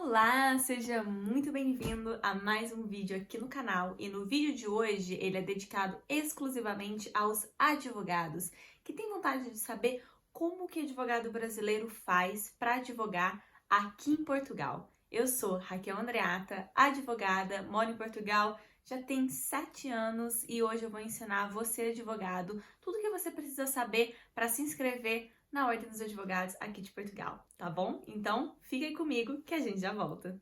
Olá, seja muito bem-vindo a mais um vídeo aqui no canal. E no vídeo de hoje, ele é dedicado exclusivamente aos advogados que têm vontade de saber como que advogado brasileiro faz para advogar aqui em Portugal. Eu sou Raquel Andreata, advogada, moro em Portugal, já tem 7 anos e hoje eu vou ensinar você, advogado, tudo que você precisa saber para se inscrever na Ordem dos Advogados aqui de Portugal, tá bom? Então, fica aí comigo que a gente já volta.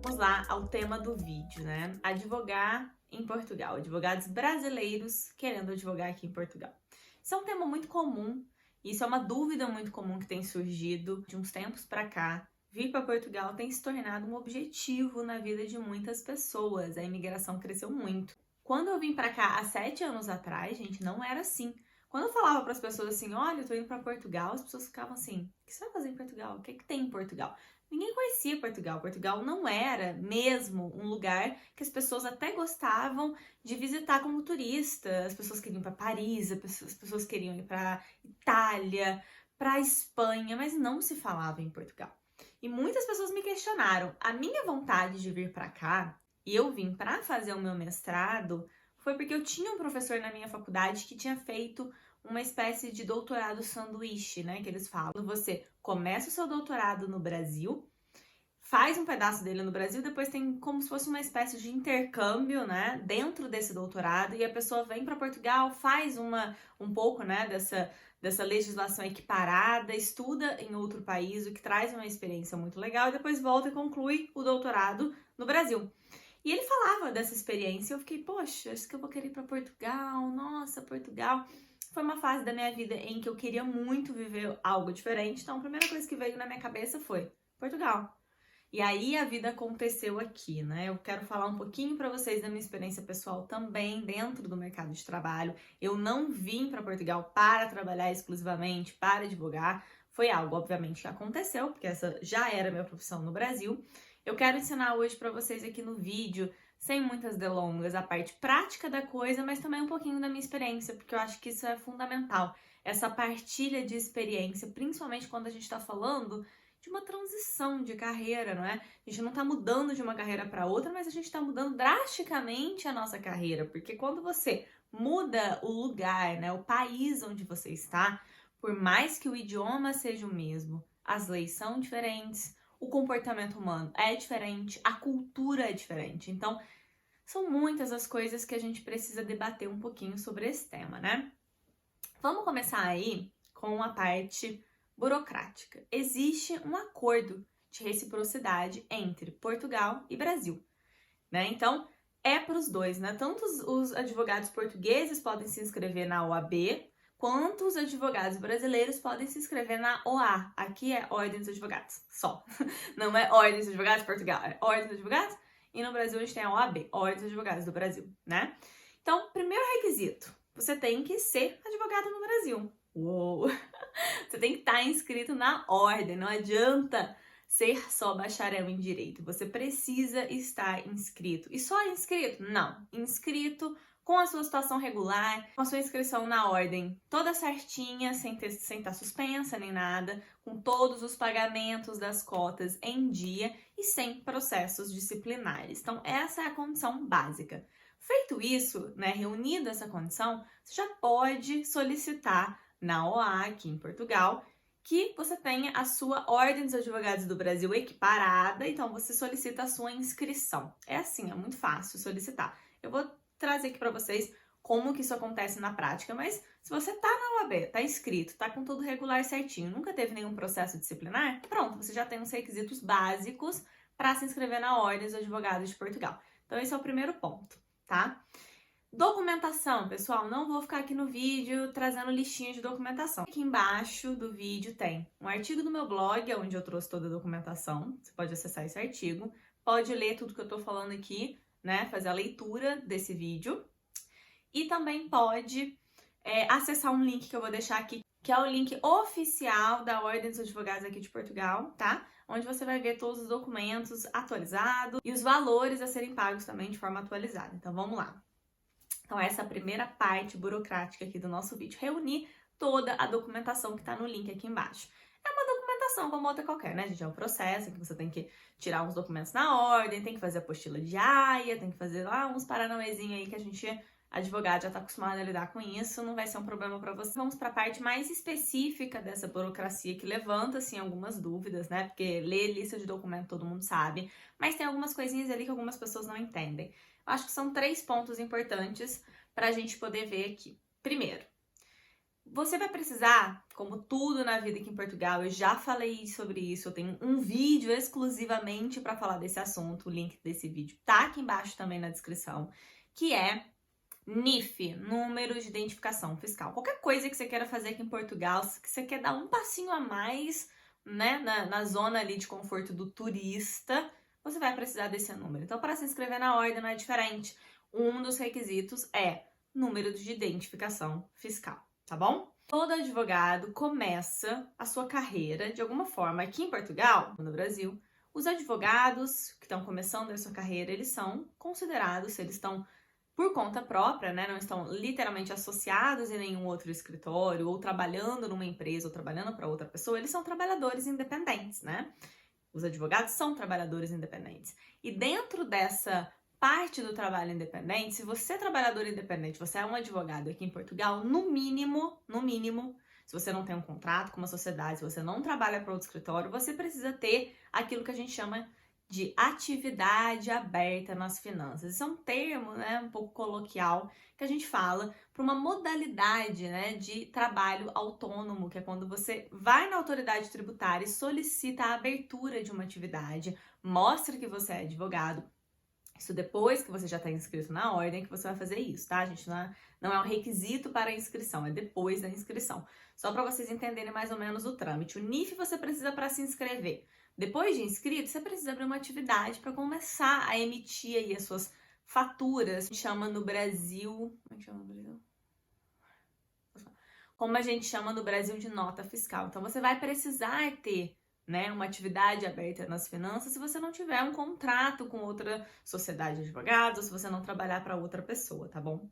Vamos lá ao tema do vídeo, né? Advogar em Portugal, advogados brasileiros querendo advogar aqui em Portugal. Isso é um tema muito comum, isso é uma dúvida muito comum que tem surgido de uns tempos para cá. Vir para Portugal tem se tornado um objetivo na vida de muitas pessoas. A imigração cresceu muito. Quando eu vim para cá há 7 anos atrás, gente, não era assim. Quando eu falava para as pessoas assim, olha, eu tô indo para Portugal, as pessoas ficavam assim, o que você vai fazer em Portugal? O que que tem em Portugal? Ninguém conhecia Portugal. Portugal não era mesmo um lugar que as pessoas até gostavam de visitar como turista. As pessoas queriam ir para Paris, as pessoas queriam ir para Itália, para Espanha, mas não se falava em Portugal. E muitas pessoas me questionaram. A minha vontade de vir para cá, e eu vim para fazer o meu mestrado, foi porque eu tinha um professor na minha faculdade que tinha feito uma espécie de doutorado sanduíche, né? Que eles falam. Você começa o seu doutorado no Brasil, faz um pedaço dele no Brasil, depois tem como se fosse uma espécie de intercâmbio, né? Dentro desse doutorado, e a pessoa vem para Portugal, faz um pouco, né? Dessa legislação equiparada, estuda em outro país, o que traz uma experiência muito legal, e depois volta e conclui o doutorado no Brasil. E ele falava dessa experiência, e eu fiquei, poxa, acho que eu vou querer ir para Portugal, nossa, Portugal. Foi uma fase da minha vida em que eu queria muito viver algo diferente, então a primeira coisa que veio na minha cabeça foi Portugal. E aí a vida aconteceu aqui, né? Eu quero falar um pouquinho para vocês da minha experiência pessoal também dentro do mercado de trabalho. Eu não vim para Portugal para trabalhar exclusivamente, para advogar. Foi algo, obviamente, que aconteceu, porque essa já era a minha profissão no Brasil. Eu quero ensinar hoje para vocês aqui no vídeo, sem muitas delongas, a parte prática da coisa, mas também um pouquinho da minha experiência, porque eu acho que isso é fundamental. Essa partilha de experiência, principalmente quando a gente está falando de uma transição de carreira, não é? A gente não está mudando de uma carreira para outra, mas a gente está mudando drasticamente a nossa carreira, porque quando você muda o lugar, né, o país onde você está, por mais que o idioma seja o mesmo, as leis são diferentes, o comportamento humano é diferente, a cultura é diferente. Então, são muitas as coisas que a gente precisa debater um pouquinho sobre esse tema, né? Vamos começar aí com a parte burocrática. Existe um acordo de reciprocidade entre Portugal e Brasil, né? Então, é para os dois, né? Tanto os advogados portugueses podem se inscrever na OAB, quanto os advogados brasileiros podem se inscrever na OA. Aqui é Ordem dos Advogados, só. Não é Ordem dos Advogados de Portugal, é Ordem dos Advogados. E no Brasil a gente tem a OAB, Ordem dos Advogados do Brasil, né? Então, primeiro requisito, você tem que ser advogado no Brasil. Uou! Você tem que estar inscrito na ordem, não adianta ser só bacharel em direito. Você precisa estar inscrito. E só inscrito? Não. Inscrito com a sua situação regular, com a sua inscrição na ordem toda certinha, sem estar suspensa nem nada, com todos os pagamentos das cotas em dia e sem processos disciplinares. Então, essa é a condição básica. Feito isso, né, reunida essa condição, você já pode solicitar na OA, aqui em Portugal, que você tenha a sua Ordem dos Advogados do Brasil equiparada, então você solicita a sua inscrição. É assim, é muito fácil solicitar. Eu vou trazer aqui para vocês como que isso acontece na prática, mas se você tá na OAB, tá inscrito, tá com tudo regular certinho, nunca teve nenhum processo disciplinar, pronto, você já tem os requisitos básicos para se inscrever na Ordem dos Advogados de Portugal. Então esse é o primeiro ponto, tá? Documentação, pessoal, não vou ficar aqui no vídeo trazendo listinha de documentação. Aqui embaixo do vídeo tem um artigo do meu blog, onde eu trouxe toda a documentação. Você pode acessar esse artigo, pode ler tudo que eu tô falando aqui, né? Fazer a leitura desse vídeo. E também pode acessar um link que eu vou deixar aqui, que é o link oficial da Ordem dos Advogados aqui de Portugal, tá? Onde você vai ver todos os documentos atualizados e os valores a serem pagos também de forma atualizada. Então, vamos lá. Então, essa é a primeira parte burocrática aqui do nosso vídeo. Reunir toda a documentação que está no link aqui embaixo. É uma documentação como outra qualquer, né, gente? É um processo em que você tem que tirar uns documentos na ordem, tem que fazer a apostila de AIA, tem que fazer lá uns paranauêzinhos aí que a gente, advogado, já está acostumado a lidar com isso, não vai ser um problema para você. Vamos para a parte mais específica dessa burocracia que levanta, assim, algumas dúvidas, né? Porque ler lista de documento todo mundo sabe, mas tem algumas coisinhas ali que algumas pessoas não entendem. Eu acho que são 3 pontos importantes para a gente poder ver aqui. Primeiro, você vai precisar, como tudo na vida aqui em Portugal, eu já falei sobre isso, eu tenho um vídeo exclusivamente para falar desse assunto, o link desse vídeo tá aqui embaixo também na descrição, que é NIF, Número de Identificação Fiscal. Qualquer coisa que você queira fazer aqui em Portugal, que você quer dar um passinho a mais, né, na zona ali de conforto do turista, você vai precisar desse número. Então, para se inscrever na ordem não é diferente. Um dos requisitos é número de identificação fiscal, tá bom? Todo advogado começa a sua carreira de alguma forma aqui em Portugal, no Brasil. Os advogados que estão começando a sua carreira, eles são considerados, eles estão por conta própria, né, não estão literalmente associados em nenhum outro escritório ou trabalhando numa empresa ou trabalhando para outra pessoa, eles são trabalhadores independentes, né? Os advogados são trabalhadores independentes. E dentro dessa parte do trabalho independente, se você é trabalhador independente, você é um advogado aqui em Portugal, no mínimo, se você não tem um contrato com uma sociedade, se você não trabalha para outro escritório, você precisa ter aquilo que a gente chama de atividade aberta nas finanças. Isso é um termo, né, um pouco coloquial, que a gente fala para uma modalidade, né, de trabalho autônomo, que é quando você vai na autoridade tributária e solicita a abertura de uma atividade, mostra que você é advogado. Isso depois que você já está inscrito na ordem que você vai fazer isso, tá, gente? Não é um requisito para a inscrição, é depois da inscrição. Só para vocês entenderem mais ou menos o trâmite. O NIF você precisa para se inscrever. Depois de inscrito, você precisa abrir uma atividade para começar a emitir aí as suas faturas. A gente chama no Brasil... Como é que chama no Brasil? Como a gente chama no Brasil de nota fiscal. Então, você vai precisar ter, né, uma atividade aberta nas finanças se você não tiver um contrato com outra sociedade de advogados ou se você não trabalhar para outra pessoa, tá bom?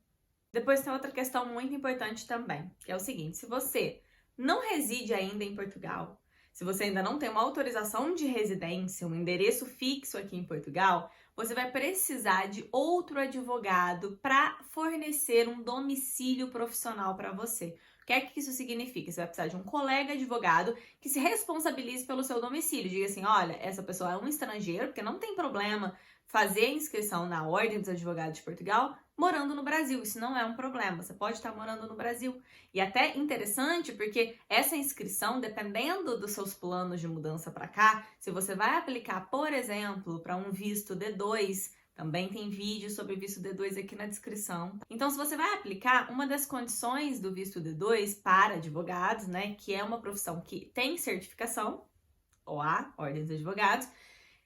Depois tem outra questão muito importante também, que é o seguinte: se você não reside ainda em Portugal, se você ainda não tem uma autorização de residência, um endereço fixo aqui em Portugal, você vai precisar de outro advogado para fornecer um domicílio profissional para você. O que é que isso significa? Você vai precisar de um colega advogado que se responsabilize pelo seu domicílio. Diga assim, olha, essa pessoa é um estrangeiro, porque não tem problema fazer a inscrição na Ordem dos Advogados de Portugal morando no Brasil. Isso não é um problema, você pode estar morando no Brasil. E até interessante porque essa inscrição, dependendo dos seus planos de mudança para cá, se você vai aplicar, por exemplo, para um visto D2, também tem vídeo sobre visto D2 aqui na descrição. Então, se você vai aplicar, uma das condições do visto D2 para advogados, né, que é uma profissão que tem certificação, OA, Ordem dos Advogados,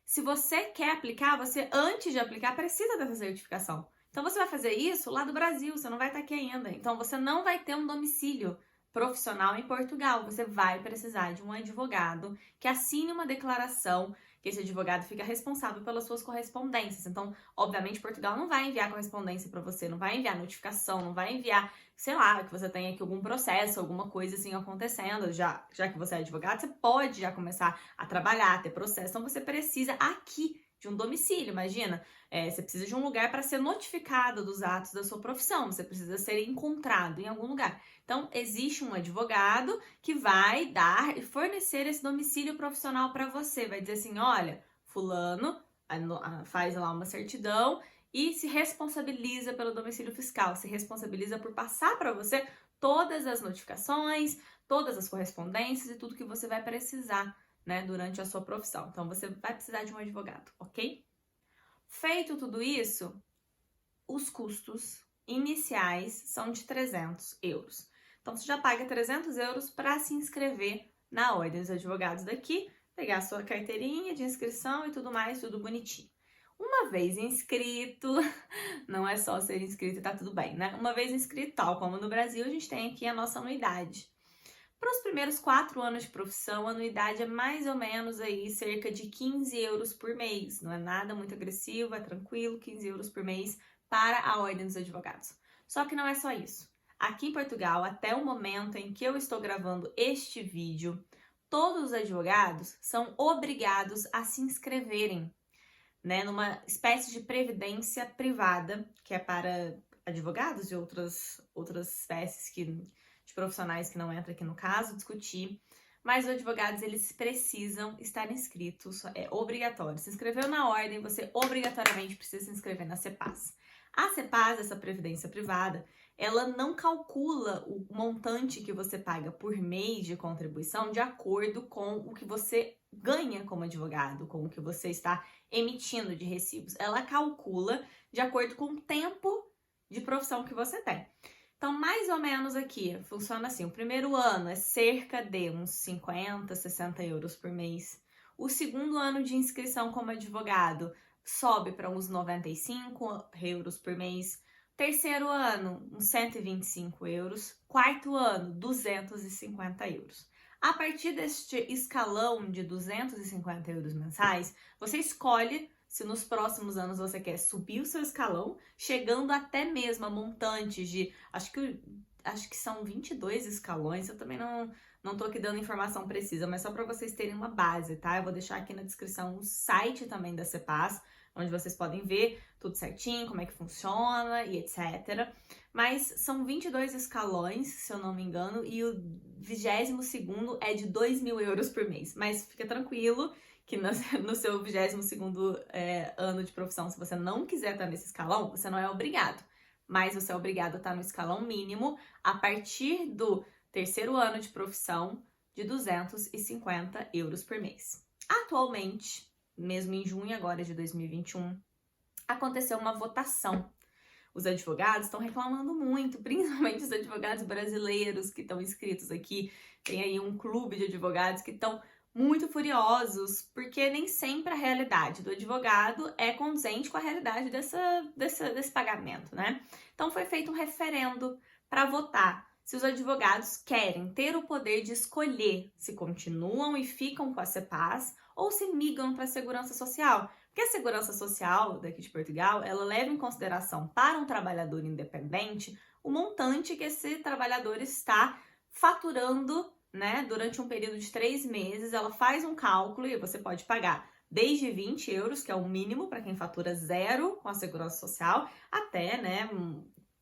se você quer aplicar, você, antes de aplicar, precisa dessa certificação. Então, você vai fazer isso lá do Brasil, você não vai estar aqui ainda. Então, você não vai ter um domicílio profissional em Portugal. Você vai precisar de um advogado que assine uma declaração, que esse advogado fica responsável pelas suas correspondências. Então, obviamente, Portugal não vai enviar correspondência para você, não vai enviar notificação, não vai enviar, sei lá, que você tenha aqui algum processo, alguma coisa assim acontecendo. Já que você é advogado, você pode já começar a trabalhar, ter processo. Então, você precisa aqui de um domicílio, imagina. Você precisa de um lugar para ser notificado dos atos da sua profissão, você precisa ser encontrado em algum lugar. Então, existe um advogado que vai dar e fornecer esse domicílio profissional para você. Vai dizer assim, olha, fulano faz lá uma certidão e se responsabiliza pelo domicílio fiscal, se responsabiliza por passar para você todas as notificações, todas as correspondências e tudo que você vai precisar, né, durante a sua profissão. Então, você vai precisar de um advogado, ok? Feito tudo isso, os custos iniciais são de 300 euros. Então, você já paga 300 euros para se inscrever na Ordem dos Advogados daqui, pegar a sua carteirinha de inscrição e tudo mais, tudo bonitinho. Uma vez inscrito, não é só ser inscrito e tá tudo bem, né? Uma vez inscrito, tal como no Brasil, a gente tem aqui a nossa anuidade. Para os primeiros 4 anos de profissão, a anuidade é mais ou menos aí cerca de 15 euros por mês. Não é nada muito agressivo, é tranquilo, 15 euros por mês para a Ordem dos Advogados. Só que não é só isso. Aqui em Portugal, até o momento em que eu estou gravando este vídeo, todos os advogados são obrigados a se inscreverem, né, numa espécie de previdência privada, que é para advogados e outras espécies de profissionais que não entram aqui no caso, discutir. Mas os advogados, eles precisam estar inscritos, é obrigatório. Se inscreveu na ordem, você obrigatoriamente precisa se inscrever na CEPAS. A CEPAS, essa previdência privada, ela não calcula o montante que você paga por mês de contribuição de acordo com o que você ganha como advogado, com o que você está emitindo de recibos. Ela calcula de acordo com o tempo de profissão que você tem. Então, mais ou menos aqui, funciona assim, o primeiro ano é cerca de uns 50, 60 euros por mês. O segundo ano de inscrição como advogado sobe para uns 95 euros por mês. Terceiro ano, uns 125 euros. Quarto ano, 250 euros. A partir deste escalão de 250 euros mensais, você escolhe se nos próximos anos você quer subir o seu escalão, chegando até mesmo a montantes de, acho que são 22 escalões, eu também não tô aqui dando informação precisa, mas só para vocês terem uma base, tá? Eu vou deixar aqui na descrição o site também da CEPAS, onde vocês podem ver tudo certinho, como é que funciona e etc. Mas são 22 escalões, se eu não me engano, e o 22º é de 2.000 euros por mês. Mas fica tranquilo que no seu 22º ano de profissão, se você não quiser estar nesse escalão, você não é obrigado. Mas você é obrigado a estar no escalão mínimo a partir do terceiro ano de profissão de 250 euros por mês. Atualmente, mesmo em junho agora de 2021, aconteceu uma votação. Os advogados estão reclamando muito, principalmente os advogados brasileiros que estão inscritos aqui. Tem aí um clube de advogados que estão muito furiosos, porque nem sempre a realidade do advogado é condizente com a realidade desse pagamento, né? Então foi feito um referendo para votar se os advogados querem ter o poder de escolher se continuam e ficam com a CEPAS ou se migram para a Segurança Social. Porque a Segurança Social daqui de Portugal, ela leva em consideração para um trabalhador independente o montante que esse trabalhador está faturando, né, durante um período de 3 meses. Ela faz um cálculo e você pode pagar desde 20 euros, que é o mínimo para quem fatura zero com a Segurança Social, até, né,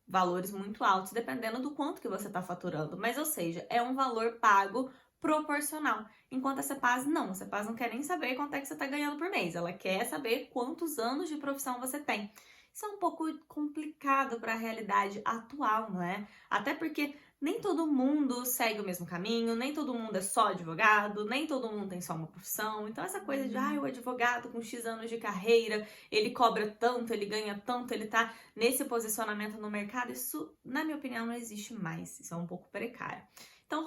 valores muito altos, dependendo do quanto que você está faturando. Mas, ou seja, é um valor pago proporcional. Enquanto a CEPAS não. A CEPAS não quer nem saber quanto é que você está ganhando por mês. Ela quer saber quantos anos de profissão você tem. Isso é um pouco complicado para a realidade atual, não é? Até porque nem todo mundo segue o mesmo caminho, nem todo mundo é só advogado, nem todo mundo tem só uma profissão. Então essa coisa de, o advogado com X anos de carreira, ele cobra tanto, ele ganha tanto, ele tá nesse posicionamento no mercado, isso, na minha opinião, não existe mais. Isso é um pouco precário. Então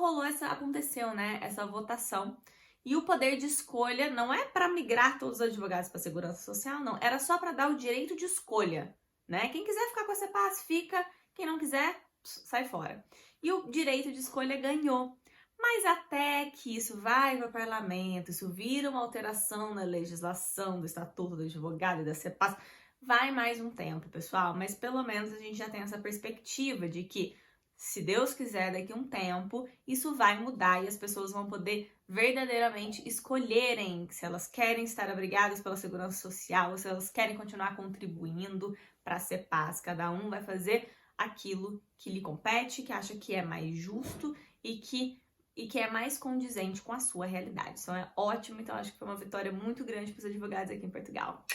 aconteceu, né, essa votação. E o poder de escolha não é para migrar todos os advogados para a Segurança Social, não. Era só para dar o direito de escolha, né? Quem quiser ficar com a CEPAS, fica. Quem não quiser, sai fora. E o direito de escolha ganhou. Mas até que isso vai para o parlamento, isso vira uma alteração na legislação do Estatuto do Advogado e da CEPAS, vai mais um tempo, pessoal. Mas pelo menos a gente já tem essa perspectiva de que, se Deus quiser, daqui a um tempo, isso vai mudar e as pessoas vão poder verdadeiramente escolherem se elas querem estar abrigadas pela Segurança Social ou se elas querem continuar contribuindo para a CEPAS. Cada um vai fazer aquilo que lhe compete, que acha que é mais justo e que é mais condizente com a sua realidade. Isso é ótimo, então acho que foi uma vitória muito grande para os advogados aqui em Portugal.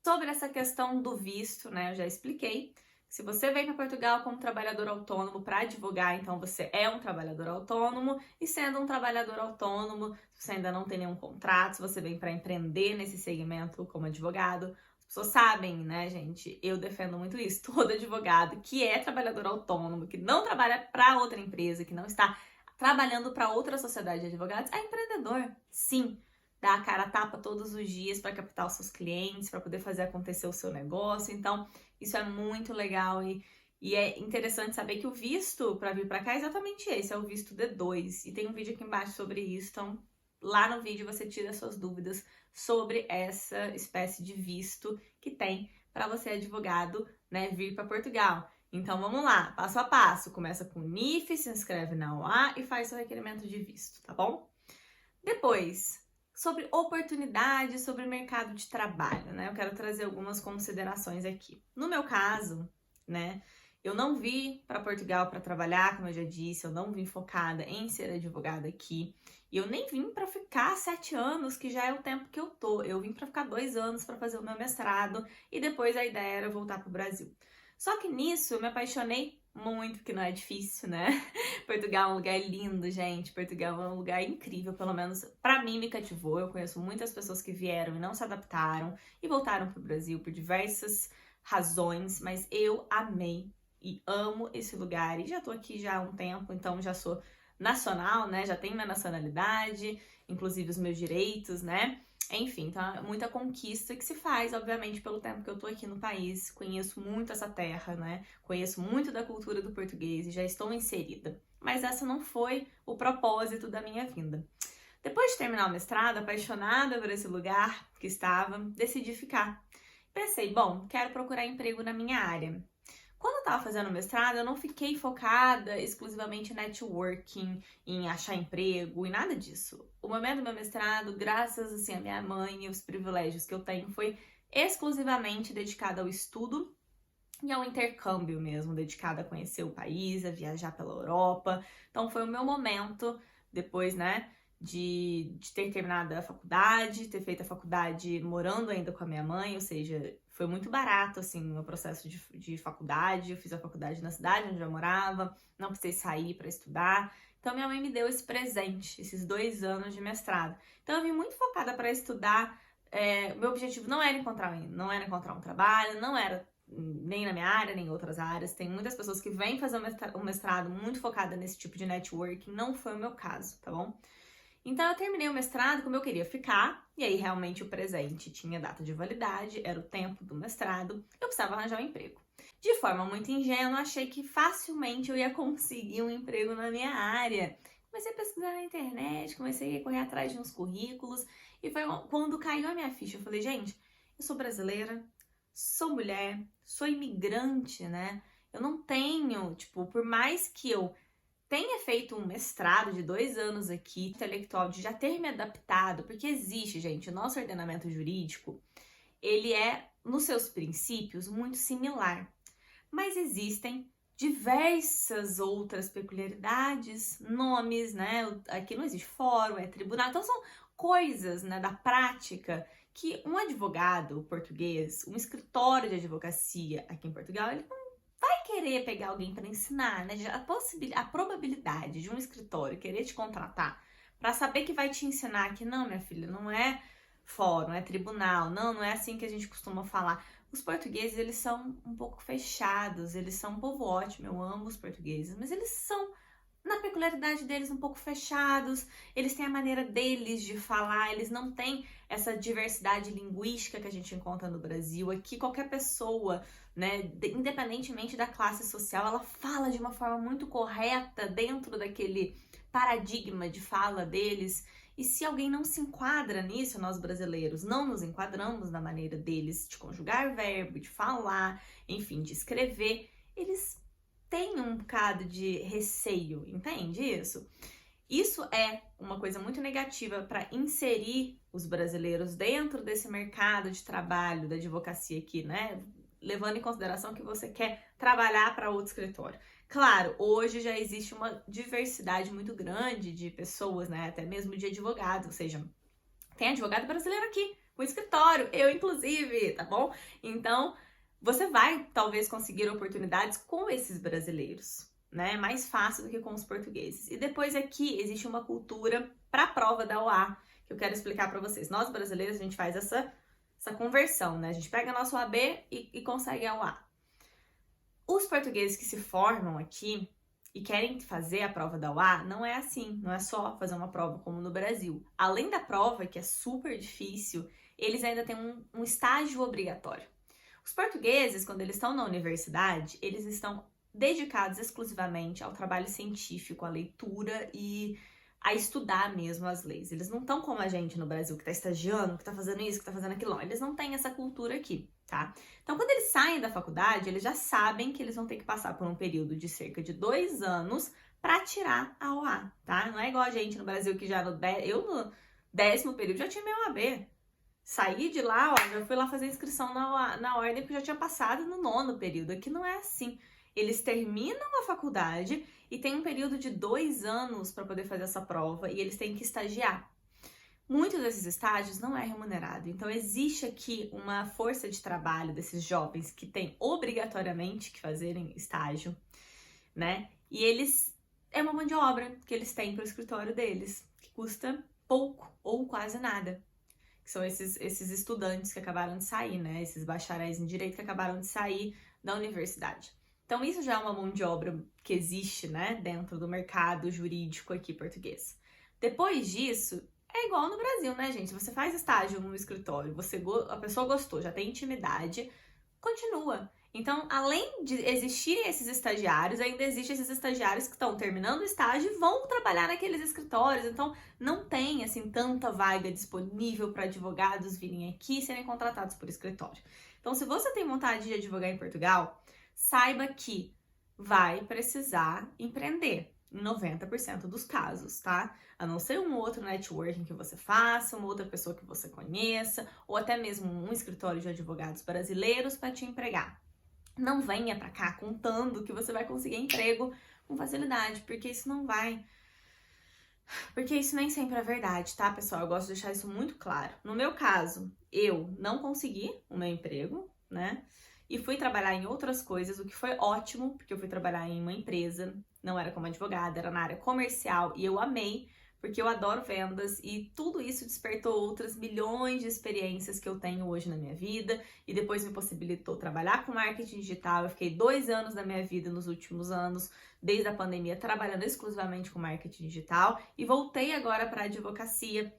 Sobre essa questão do visto, né, eu já expliquei. Se você vem para Portugal como trabalhador autônomo para advogar, então você é um trabalhador autônomo. E sendo um trabalhador autônomo, se você ainda não tem nenhum contrato, se você vem para empreender nesse segmento como advogado, as pessoas sabem, né, gente? Eu defendo muito isso. Todo advogado que é trabalhador autônomo, que não trabalha para outra empresa, que não está trabalhando para outra sociedade de advogados, é empreendedor. Sim. Dá a cara a tapa todos os dias para captar os seus clientes, para poder fazer acontecer o seu negócio. Então, isso é muito legal e é interessante saber que o visto para vir para cá é exatamente esse, é o visto D2. E tem um vídeo aqui embaixo sobre isso, então lá no vídeo você tira suas dúvidas sobre essa espécie de visto que tem para você advogado, né, vir para Portugal. Então vamos lá, passo a passo. Começa com o NIF, se inscreve na UA e faz seu requerimento de visto, tá bom? Depois, sobre oportunidades, sobre mercado de trabalho, né? Eu quero trazer algumas considerações aqui. No meu caso, né, eu não vim para Portugal para trabalhar, como eu já disse, eu não vim focada em ser advogada aqui. E eu nem vim para ficar 7 anos, que já é o tempo que eu tô. Eu vim para ficar 2 anos para fazer o meu mestrado e depois a ideia era voltar para o Brasil. Só que nisso eu me apaixonei muito, porque não é difícil, né? Portugal é um lugar lindo, gente. Portugal é um lugar incrível, pelo menos pra mim me cativou. Eu conheço muitas pessoas que vieram e não se adaptaram e voltaram pro Brasil por diversas razões, mas eu amei e amo esse lugar e já tô aqui já há um tempo, então já sou nacional, né? Já tenho minha nacionalidade, inclusive os meus direitos, né? Enfim, tá muita conquista que se faz, obviamente, pelo tempo que eu tô aqui no país. Conheço muito essa terra, né? Conheço muito da cultura do português e já estou inserida. Mas essa não foi o propósito da minha vinda. Depois de terminar o mestrado, apaixonada por esse lugar que estava, decidi ficar. Pensei, bom, quero procurar emprego na minha área. Quando eu estava fazendo o mestrado, eu não fiquei focada exclusivamente em networking, em achar emprego e nada disso. O momento do meu mestrado, graças assim, à minha mãe e os privilégios que eu tenho, foi exclusivamente dedicado ao estudo e ao intercâmbio mesmo, dedicado a conhecer o país, a viajar pela Europa. Então foi o meu momento, depois, né, de ter terminado a faculdade, ter feito a faculdade morando ainda com a minha mãe, ou seja, foi muito barato, assim, o meu processo de faculdade. Eu fiz a faculdade na cidade onde eu morava, não precisei sair para estudar. Então minha mãe me deu esse presente, esses 2 anos de mestrado. Então eu vim muito focada para estudar. Meu objetivo não era encontrar um trabalho, não era nem na minha área, nem em outras áreas. Tem muitas pessoas que vêm fazer um mestrado muito focada nesse tipo de networking. Não foi o meu caso, tá bom? Então eu terminei o mestrado como eu queria ficar, e aí realmente o presente tinha data de validade, era o tempo do mestrado, eu precisava arranjar um emprego. De forma muito ingênua, achei que facilmente eu ia conseguir um emprego na minha área. Comecei a pesquisar na internet, comecei a correr atrás de uns currículos, e foi quando caiu a minha ficha. Eu falei, gente, eu sou brasileira, sou mulher, sou imigrante, né? Eu não tenho, tipo, por mais que eu tenha feito um mestrado de 2 anos aqui, intelectual, de já ter me adaptado, porque existe, gente, o nosso ordenamento jurídico, ele é, nos seus princípios, muito similar. Mas existem diversas outras peculiaridades, nomes, né? Aqui não existe fórum, é tribunal. Então são coisas, né, da prática que um advogado português, um escritório de advocacia aqui em Portugal, ele não vai querer pegar alguém para ensinar, né? A probabilidade de um escritório querer te contratar para saber que vai te ensinar que não, minha filha, não é fórum, é tribunal, não é assim que a gente costuma falar. Os portugueses, eles são um pouco fechados, eles são um povo ótimo, eu amo os portugueses, mas eles são, na peculiaridade deles, um pouco fechados, eles têm a maneira deles de falar, eles não têm essa diversidade linguística que a gente encontra no Brasil. Aqui, qualquer pessoa, né, independentemente da classe social, ela fala de uma forma muito correta dentro daquele paradigma de fala deles. E se alguém não se enquadra nisso, nós brasileiros não nos enquadramos na maneira deles de conjugar verbo, de falar, enfim, de escrever, eles têm um bocado de receio, entende isso? Isso é uma coisa muito negativa para inserir os brasileiros dentro desse mercado de trabalho da advocacia aqui, né? Levando em consideração que você quer trabalhar para outro escritório. Claro, hoje já existe uma diversidade muito grande de pessoas, né? Até mesmo de advogados, ou seja, tem advogado brasileiro aqui, com escritório, eu inclusive, tá bom? Então, você vai talvez conseguir oportunidades com esses brasileiros, né? Mais fácil do que com os portugueses. E depois aqui existe uma cultura para a prova da OA, que eu quero explicar para vocês. Nós brasileiros, a gente faz essa conversão, né? A gente pega nosso AB e consegue a OA. Os portugueses que se formam aqui e querem fazer a prova da UA, não é assim, não é só fazer uma prova como no Brasil. Além da prova, que é super difícil, eles ainda têm um estágio obrigatório. Os portugueses, quando eles estão na universidade, eles estão dedicados exclusivamente ao trabalho científico, à leitura e a estudar mesmo as leis. Eles não estão como a gente no Brasil, que tá estagiando, que tá fazendo isso, que tá fazendo aquilo. Não, eles não têm essa cultura aqui, tá? Então, quando eles saem da faculdade, eles já sabem que eles vão ter que passar por um período de cerca de 2 anos para tirar a OA, tá? Não é igual a gente no Brasil, que já no 10º período já tinha meu OAB. Saí de lá, ó, já fui lá fazer inscrição na ordem, porque já tinha passado no 9º período. Aqui não é assim. Eles terminam a faculdade e tem um período de 2 anos para poder fazer essa prova e eles têm que estagiar. Muitos desses estágios não é remunerado. Então, existe aqui uma força de trabalho desses jovens que têm obrigatoriamente que fazerem estágio, né? E é uma mão de obra que eles têm para o escritório deles, que custa pouco ou quase nada. Que são esses estudantes que acabaram de sair, né? Esses bacharéis em direito que acabaram de sair da universidade. Então, isso já é uma mão de obra que existe, né? Dentro do mercado jurídico aqui português. Depois disso, é igual no Brasil, né, gente? Você faz estágio no escritório, a pessoa gostou, já tem intimidade, continua. Então, além de existirem esses estagiários, ainda existem esses estagiários que estão terminando o estágio e vão trabalhar naqueles escritórios. Então, não tem, assim, tanta vaga disponível para advogados virem aqui e serem contratados por escritório. Então, se você tem vontade de advogar em Portugal, saiba que vai precisar empreender. Em 90% dos casos, tá? A não ser um outro networking que você faça, uma outra pessoa que você conheça, ou até mesmo um escritório de advogados brasileiros para te empregar. Não venha pra cá contando que você vai conseguir emprego com facilidade, porque isso não vai. Porque isso nem sempre é verdade, tá, pessoal? Eu gosto de deixar isso muito claro. No meu caso, eu não consegui o meu emprego, né? E fui trabalhar em outras coisas, o que foi ótimo, porque eu fui trabalhar em uma empresa, não era como advogada, era na área comercial, e eu amei, porque eu adoro vendas e tudo isso despertou outras milhões de experiências que eu tenho hoje na minha vida e depois me possibilitou trabalhar com marketing digital. Eu fiquei 2 anos da minha vida nos últimos anos, desde a pandemia, trabalhando exclusivamente com marketing digital e voltei agora para a advocacia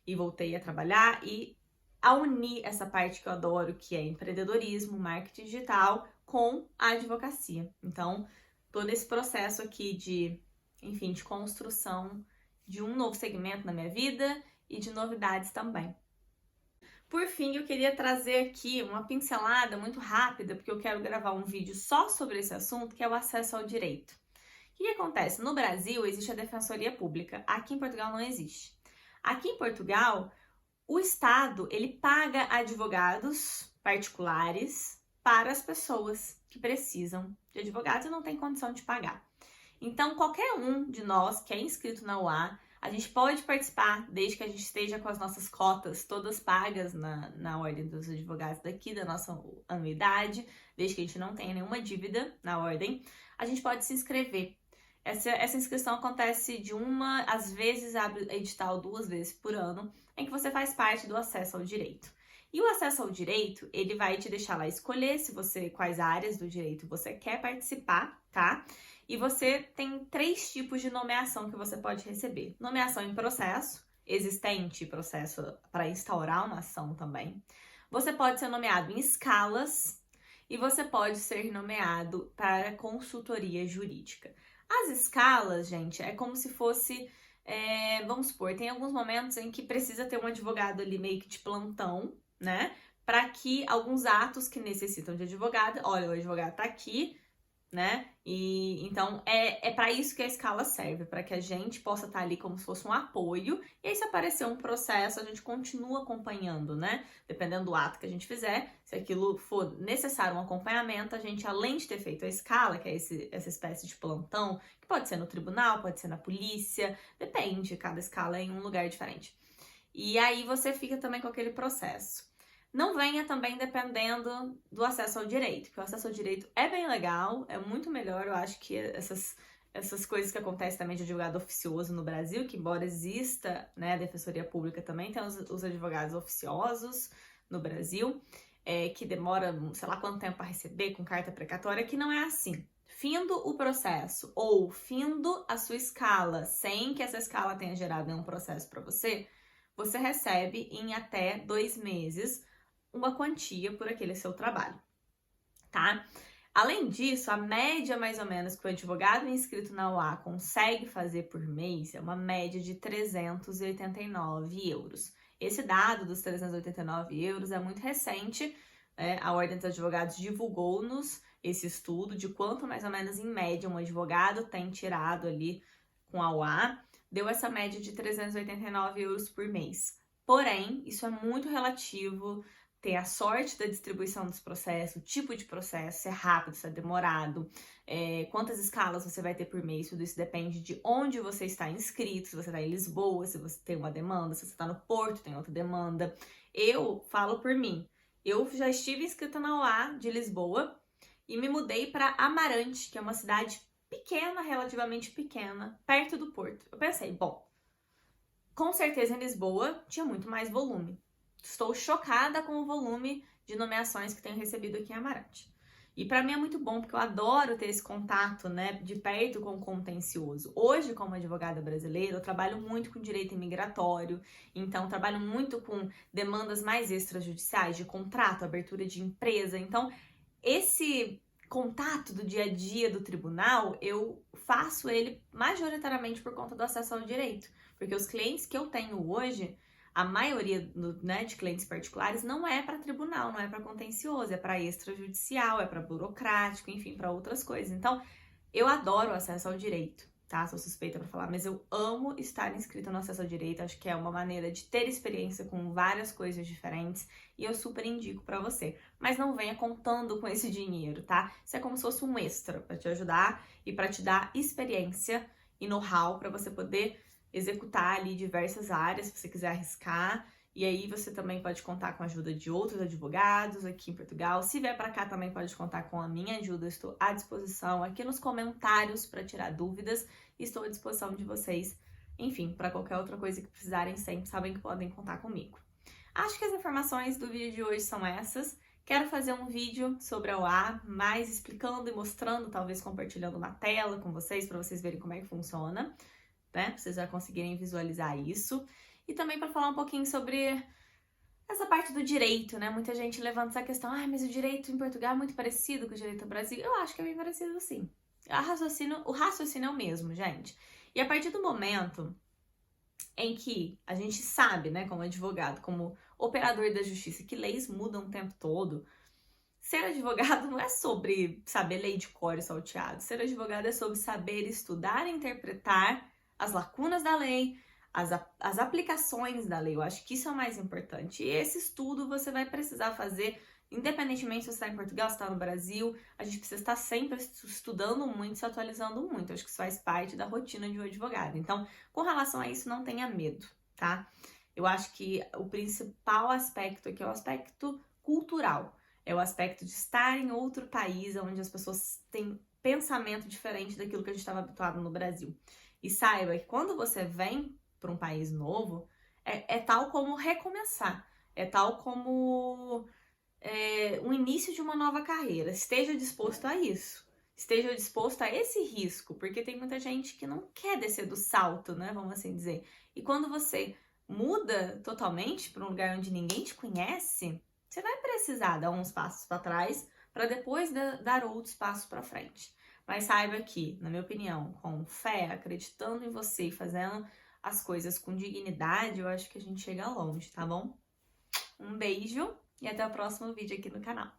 e voltei a trabalhar e a unir essa parte que eu adoro, que é empreendedorismo, marketing digital, com a advocacia. Então, tô nesse processo aqui de construção de um novo segmento na minha vida e de novidades também. Por fim, eu queria trazer aqui uma pincelada muito rápida, porque eu quero gravar um vídeo só sobre esse assunto, que é o acesso ao direito. O que acontece? No Brasil existe a Defensoria Pública, aqui em Portugal não existe. Aqui em Portugal, o Estado, ele paga advogados particulares para as pessoas que precisam de advogados e não tem condição de pagar. Então, qualquer um de nós que é inscrito na UA, a gente pode participar, desde que a gente esteja com as nossas cotas todas pagas na ordem dos advogados daqui, da nossa anuidade, desde que a gente não tenha nenhuma dívida na ordem, a gente pode se inscrever. Essa inscrição acontece às vezes abre edital 2 vezes por ano, em que você faz parte do acesso ao direito. E o acesso ao direito, ele vai te deixar lá escolher quais áreas do direito você quer participar, tá? E você tem 3 tipos de nomeação que você pode receber. Nomeação em processo, existente processo para instaurar uma ação também. Você pode ser nomeado em escalas e você pode ser nomeado para consultoria jurídica. As escalas, gente, é como se fosse, vamos supor, tem alguns momentos em que precisa ter um advogado ali meio que de plantão, né? Para que alguns atos que necessitam de advogado, olha, o advogado tá aqui, né? E então é para isso que a escala serve, para que a gente possa estar ali como se fosse um apoio. E aí, se aparecer um processo, a gente continua acompanhando, né? Dependendo do ato que a gente fizer, se aquilo for necessário um acompanhamento, a gente, além de ter feito a escala, que é essa espécie de plantão, que pode ser no tribunal, pode ser na polícia, depende, cada escala é em um lugar diferente. E aí você fica também com aquele processo. Não venha também dependendo do acesso ao direito, porque o acesso ao direito é bem legal, é muito melhor, eu acho que essas coisas que acontecem também de advogado oficioso no Brasil, que embora exista, né, a Defensoria Pública também tem os advogados oficiosos no Brasil, que demora, sei lá quanto tempo para receber com carta precatória, que não é assim. Findo o processo ou findo a sua escala, sem que essa escala tenha gerado nenhum processo para você recebe em até 2 meses uma quantia por aquele seu trabalho, tá? Além disso, a média mais ou menos que o advogado inscrito na UA consegue fazer por mês é uma média de 389 euros. Esse dado dos 389 euros é muito recente, né? A Ordem dos Advogados divulgou-nos esse estudo de quanto mais ou menos em média um advogado tem tirado ali com a UA, deu essa média de 389 euros por mês. Porém, isso é muito relativo, tem a sorte da distribuição dos processos, o tipo de processo, se é rápido, se é demorado, quantas escalas você vai ter por mês, tudo isso depende de onde você está inscrito, se você está em Lisboa, se você tem uma demanda, se você está no Porto, tem outra demanda. Eu falo por mim, eu já estive inscrita na UA de Lisboa e me mudei para Amarante, que é uma cidade pequena, relativamente pequena, perto do Porto. Eu pensei, bom, com certeza em Lisboa tinha muito mais volume. Estou chocada com o volume de nomeações que tenho recebido aqui em Amarante. E para mim é muito bom, porque eu adoro ter esse contato, né, de perto com o contencioso. Hoje, como advogada brasileira, eu trabalho muito com direito imigratório, então trabalho muito com demandas mais extrajudiciais, de contrato, abertura de empresa. Então, esse contato do dia a dia do tribunal, eu faço ele majoritariamente por conta do acesso ao direito. Porque os clientes que eu tenho hoje, a maioria, né, de clientes particulares não é para tribunal, não é para contencioso, é para extrajudicial, é para burocrático, enfim, para outras coisas. Então, eu adoro o acesso ao direito, tá? Sou suspeita para falar, mas eu amo estar inscrita no acesso ao direito, acho que é uma maneira de ter experiência com várias coisas diferentes e eu super indico para você. Mas não venha contando com esse dinheiro, tá? Isso é como se fosse um extra para te ajudar e para te dar experiência e know-how para você poder executar ali diversas áreas, se você quiser arriscar. E aí você também pode contar com a ajuda de outros advogados aqui em Portugal. Se vier para cá também pode contar com a minha ajuda. Eu estou à disposição aqui nos comentários para tirar dúvidas. Estou à disposição de vocês, enfim, para qualquer outra coisa que precisarem, sempre sabem que podem contar comigo. Acho que as informações do vídeo de hoje são essas. Quero fazer um vídeo sobre a UA, mais explicando e mostrando, talvez compartilhando uma tela com vocês, para vocês verem como é que funciona, né? Pra vocês já conseguirem visualizar isso. E também para falar um pouquinho sobre essa parte do direito, né? Muita gente levanta essa questão, mas o direito em Portugal é muito parecido com o direito no Brasil. Eu acho que é bem parecido sim. O raciocínio é o mesmo, gente. E a partir do momento em que a gente sabe, né, como advogado, como operador da justiça, que leis mudam o tempo todo, ser advogado não é sobre saber lei de cor e salteado. Ser advogado é sobre saber estudar e interpretar as lacunas da lei, as aplicações da lei. Eu acho que isso é o mais importante. E esse estudo você vai precisar fazer, independentemente se você está em Portugal, se está no Brasil, a gente precisa estar sempre estudando muito, se atualizando muito. Eu acho que isso faz parte da rotina de um advogado. Então, com relação a isso, não tenha medo, tá? Eu acho que o principal aspecto aqui é o aspecto cultural. É o aspecto de estar em outro país, onde as pessoas têm pensamento diferente daquilo que a gente estava habituado no Brasil. E saiba que quando você vem para um país novo, é tal como recomeçar, é tal como o início de uma nova carreira. Esteja disposto a isso, esteja disposto a esse risco, porque tem muita gente que não quer descer do salto, né? Vamos assim dizer. E quando você muda totalmente para um lugar onde ninguém te conhece, você vai precisar dar uns passos para trás para depois dar outros passos para frente. Mas saiba que, na minha opinião, com fé, acreditando em você e fazendo as coisas com dignidade, eu acho que a gente chega longe, tá bom? Um beijo e até o próximo vídeo aqui no canal.